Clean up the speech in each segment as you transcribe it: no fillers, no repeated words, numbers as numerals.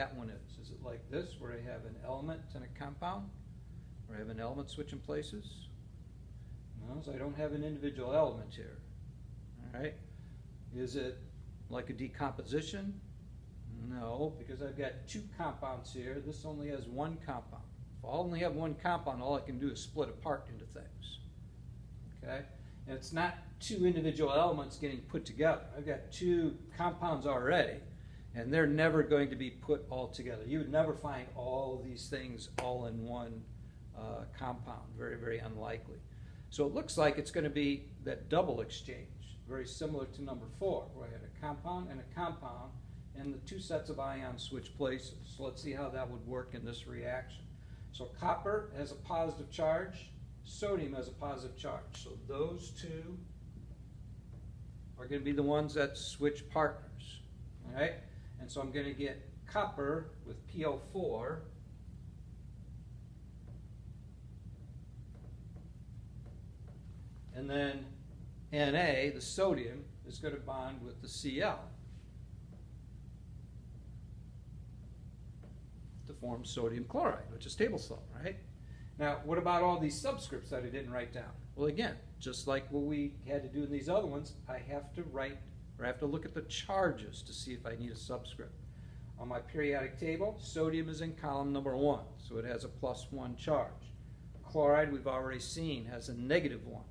that one is. Is it like this, where I have an element and a compound? Or I have an element switching places? No, so I don't have an individual element here. All right. Is it like a decomposition? No, because I've got two compounds here. This only has one compound. If I only have one compound, all I can do is split apart into things. Okay? And it's not two individual elements getting put together. I've got two compounds already, and they're never going to be put all together. You would never find all these things all in one compound. Very, very unlikely. So it looks like it's going to be that double exchange, very similar to number 4, where I had a compound, and the two sets of ions switch places. So let's see how that would work in this reaction. So copper has a positive charge, sodium has a positive charge. So those two are going to be the ones that switch partners. All right? And so I'm going to get copper with PO4 and then Na, the sodium, is going to bond with the Cl to form sodium chloride, which is table salt, right? Now, what about all these subscripts that I didn't write down? Well, again, just like what we had to do in these other ones, I have to write, or I have to look at the charges to see if I need a subscript. On my periodic table, sodium is in column number 1, so it has a +1 charge. Chloride, we've already seen, has a -1.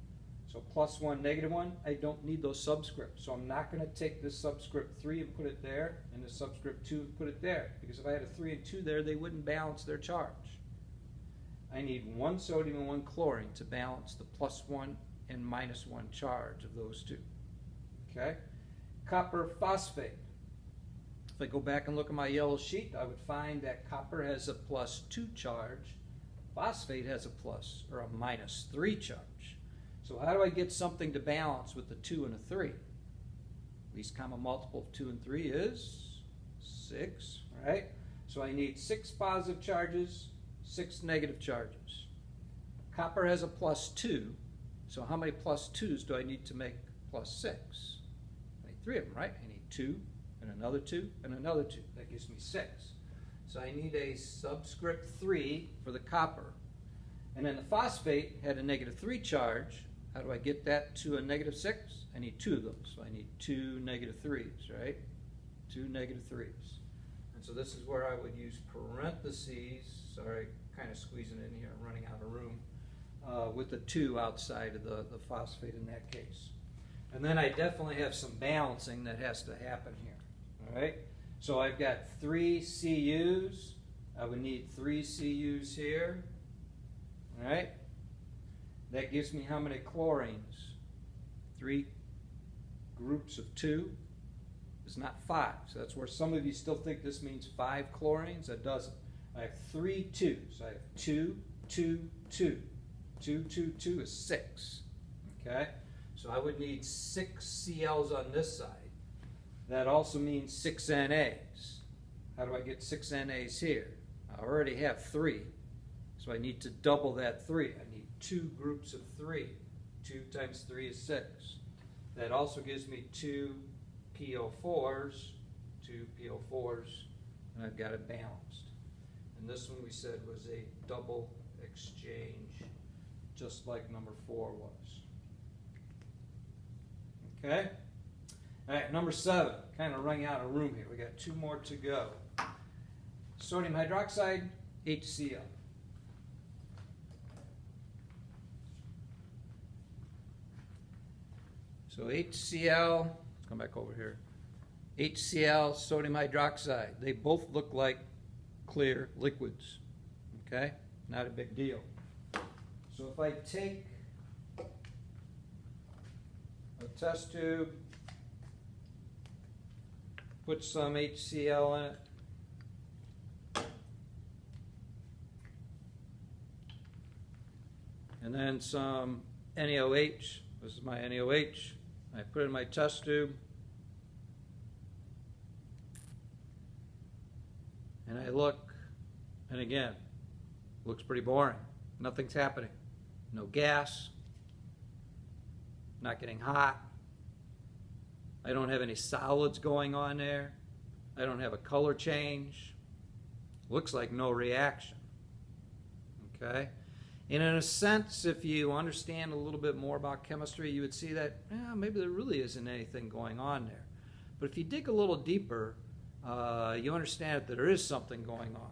So +1, -1, I don't need those subscripts. So I'm not going to take this subscript 3 and put it there, and the subscript 2 and put it there. Because if I had a 3 and 2 there, they wouldn't balance their charge. I need one sodium and one chlorine to balance the +1 and -1 charge of those two. Okay? Copper phosphate. If I go back and look at my yellow sheet, I would find that copper has a +2 charge. Phosphate has a +, or a -3 charge. So how do I get something to balance with the 2 and a 3? Least common multiple of 2 and 3 is 6, right? So I need 6 positive charges, 6 negative charges. Copper has a +2, so how many +2s do I need to make +6? I need 3 of them, right? I need 2, and another 2, and another 2. That gives me 6. So I need a subscript 3 for the copper. And then the phosphate had a -3 charge. How do I get that to a -6? I need 2 of those, so I need 2 -3s, right? 2 -3s. And so this is where I would use parentheses. Sorry, kind of squeezing it in here, I'm running out of room. With the 2 outside of the phosphate in that case. And then I definitely have some balancing that has to happen here, all right? So I've got 3 Cus. I would need 3 Cus here, all right? That gives me how many chlorines? 3 groups of 2 is not 5. So that's where some of you still think this means 5 chlorines. That doesn't. I have 3 2s. I have 2, 2, 2. 2, 2, 2 is 6. Okay? So I would need 6 Cl's on this side. That also means 6 NAs. How do I get 6 NAs here? I already have 3. So I need to double that 3. I need 2 groups of 3. 2 times 3 is 6. That also gives me 2 PO4s, 2 PO4s, and I've got it balanced. And this one we said was a double exchange, just like number 4 was. Okay? All right, number 7, kind of running out of room here. We got 2 more to go. Sodium hydroxide, HCl. So HCl, let's come back over here. HCl, sodium hydroxide, they both look like clear liquids, okay? Not a big deal. So if I take a test tube, put some HCl in it, and then some NaOH, this is my NaOH, I put it in my test tube, and I look, and again, looks pretty boring. Nothing's happening. No gas, not getting hot. I don't have any solids going on there. I don't have a color change. Looks like no reaction. Okay? And in a sense, if you understand a little bit more about chemistry, you would see that maybe there really isn't anything going on there. But if you dig a little deeper, you understand that there is something going on.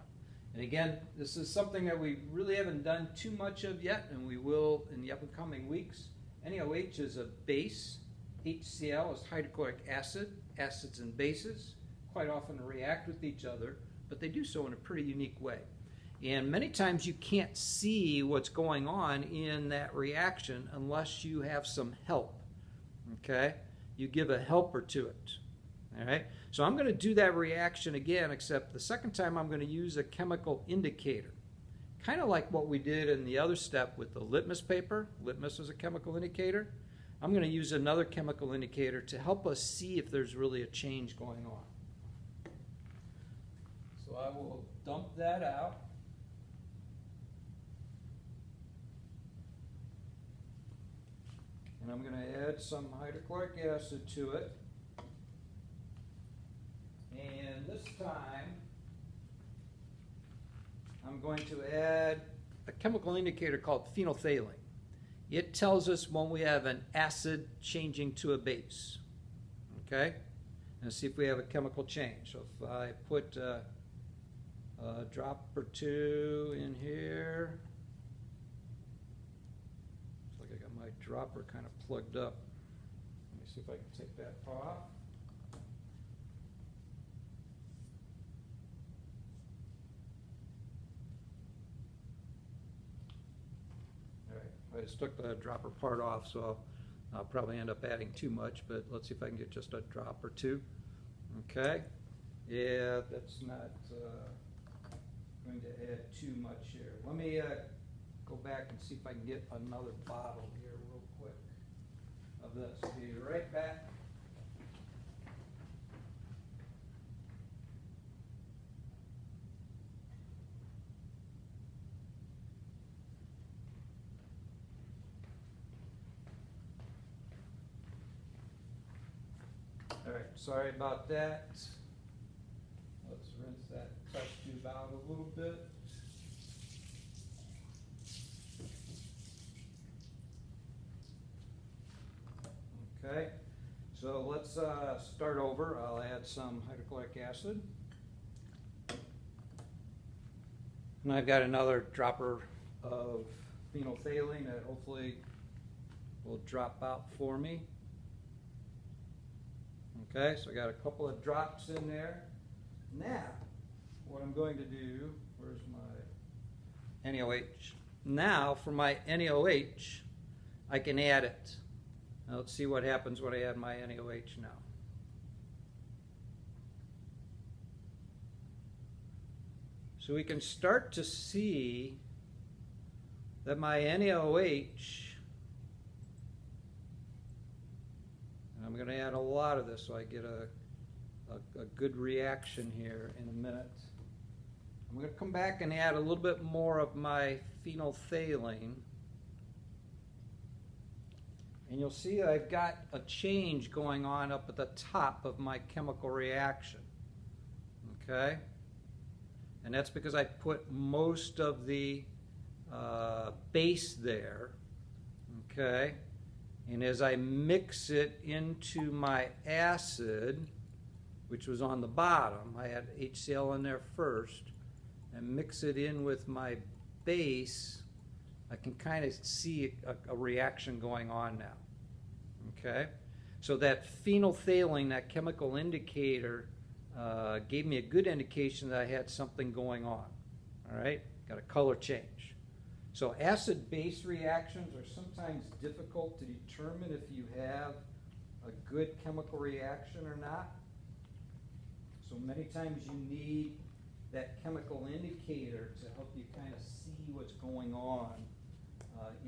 And again, this is something that we really haven't done too much of yet, and we will in the upcoming weeks. NaOH is a base. HCl is hydrochloric acid. Acids and bases quite often react with each other, but they do so in a pretty unique way. And many times you can't see what's going on in that reaction unless you have some help. Okay? You give a helper to it. All right? So I'm going to do that reaction again, except the second time I'm going to use a chemical indicator. Kind of like what we did in the other step with the litmus paper. Litmus is a chemical indicator. I'm going to use another chemical indicator to help us see if there's really a change going on. So I will dump that out. And I'm going to add some hydrochloric acid to it. And this time, I'm going to add a chemical indicator called phenolphthalein. It tells us when we have an acid changing to a base. Okay? And see if we have a chemical change. So if I put a drop or two in here, looks like I got my dropper kind of plugged up. Let me see if I can take that off. I just took the dropper part off, so I'll probably end up adding too much, but let's see if I can get just a drop or two. Okay. Yeah, that's not going to add too much here. Let me go back and see if I can get another bottle here real quick of this. Be right back. All right, sorry about that. Let's rinse that test tube out a little bit. Okay, so let's start over. I'll add some hydrochloric acid. And I've got another dropper of phenolphthalein that hopefully will drop out for me. Okay, so I got a couple of drops in there. Now, what I'm going to do, where's my NaOH? Now, for my NaOH, I can add it. Now, let's see what happens when I add my NaOH now. So we can start to see that my NaOH, I'm going to add a lot of this so I get a good reaction here in a minute. I'm going to come back and add a little bit more of my phenolphthalein. And you'll see I've got a change going on up at the top of my chemical reaction. Okay? And that's because I put most of the base there. Okay? And as I mix it into my acid, which was on the bottom, I had HCl in there first, and mix it in with my base, I can kind of see a reaction going on now. Okay? So that phenolphthalein, that chemical indicator, gave me a good indication that I had something going on. All right? Got a color change. So acid-base reactions are sometimes difficult to determine if you have a good chemical reaction or not. So many times you need that chemical indicator to help you kind of see what's going on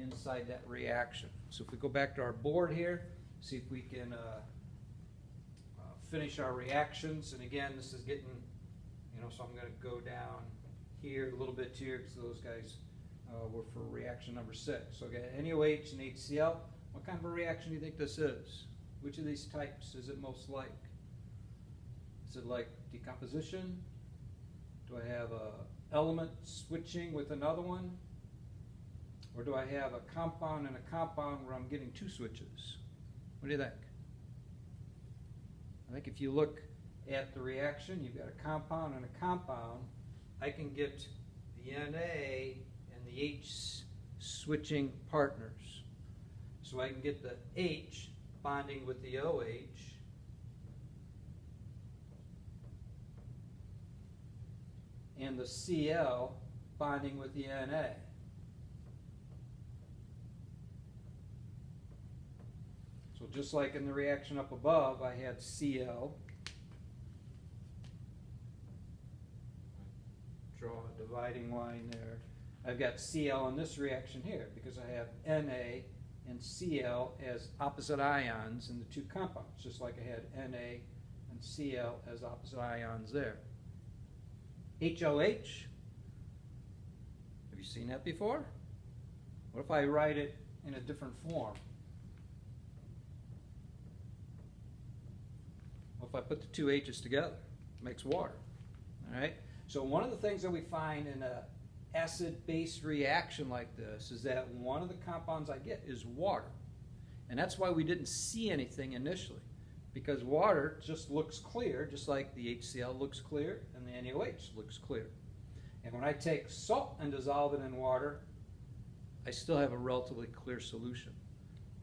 inside that reaction. So if we go back to our board here, see if we can finish our reactions. And again, this is getting, so I'm going to go down here a little bit here because those guys were for reaction number 6. So I got NaOH and HCl. What kind of a reaction do you think this is? Which of these types is it most like? Is it like decomposition, Do I have a element switching with another one? Or do I have a compound and a compound where I'm getting two switches? What do you think? I think if you look at the reaction, you've got a compound and a compound. I can get the Na and the H switching partners. So I can get the H bonding with the OH, and the Cl bonding with the Na. So just like in the reaction up above, I had Cl. Draw a dividing line there. I've got Cl in this reaction here because I have Na and Cl as opposite ions in the two compounds, just like I had Na and Cl as opposite ions there. HOH, have you seen that before? What if I write it in a different form? What if I put the two H's together? It makes water. All right? So one of the things that we find in an acid-base reaction like this is that one of the compounds I get is water. And that's why we didn't see anything initially, because water just looks clear, just like the HCl looks clear and the NaOH looks clear. And when I take salt and dissolve it in water, I still have a relatively clear solution.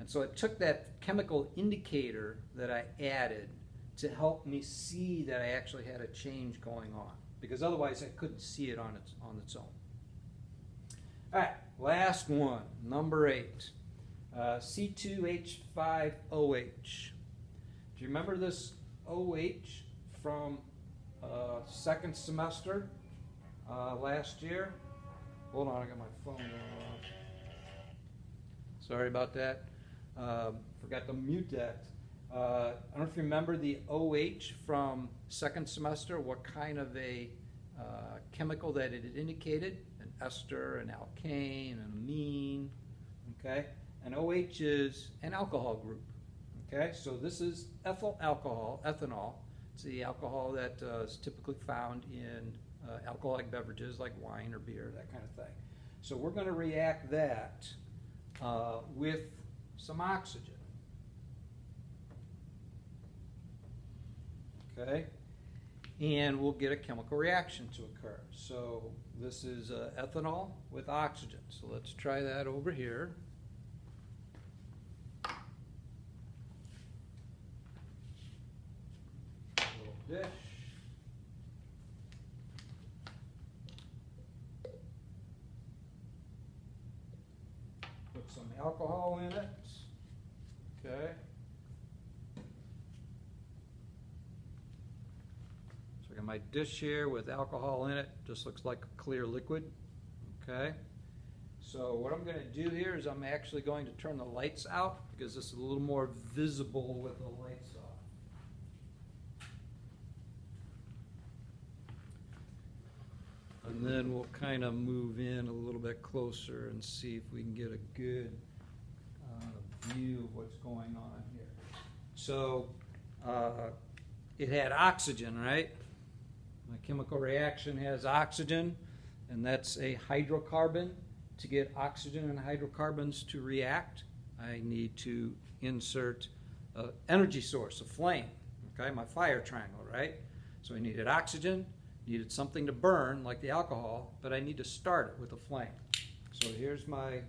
And so it took that chemical indicator that I added to help me see that I actually had a change going on, because otherwise I couldn't see it on its own. All right, last one, number 8, C2H5OH. Do you remember this OH from second semester last year? Hold on, I got my phone going off. Sorry about that. Forgot to mute that. I don't know if you remember the OH from second semester, what kind of a chemical that it indicated, an ester, an alkane, an amine, okay? And OH is an alcohol group, okay? So this is ethyl alcohol, ethanol. It's the alcohol that is typically found in alcoholic beverages like wine or beer, that kind of thing. So we're going to react that with some oxygen. Okay, and we'll get a chemical reaction to occur. So this is ethanol with oxygen. So let's try that over here. A little dish. Put some alcohol in it. Okay. Got my dish here with alcohol in it, just looks like a clear liquid. Okay, so what I'm going to do here is I'm actually going to turn the lights out because this is a little more visible with the lights off. And then we'll kind of move in a little bit closer and see if we can get a good view of what's going on here. So it had oxygen, right? My chemical reaction has oxygen, and that's a hydrocarbon. To get oxygen and hydrocarbons to react, I need to insert an energy source, a flame, okay, my fire triangle, right? So I needed oxygen, needed something to burn, like the alcohol, but I need to start it with a flame. So here's my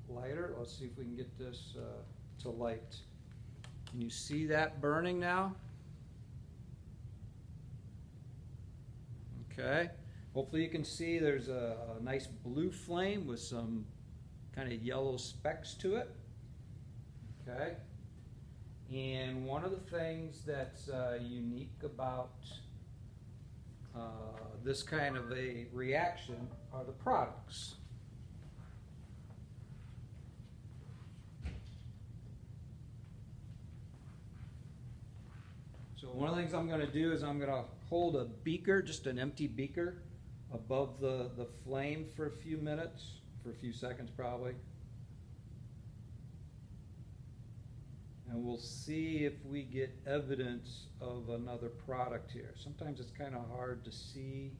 lighter. Let's see if we can get this to light. Can you see that burning now? Okay, hopefully you can see there's a nice blue flame with some kind of yellow specks to it. Okay, and one of the things that's unique about this kind of a reaction are the products. So one of the things I'm going to do is I'm going to hold a beaker, just an empty beaker, above the flame for a few minutes, for a few seconds probably. And we'll see if we get evidence of another product here. Sometimes it's kind of hard to see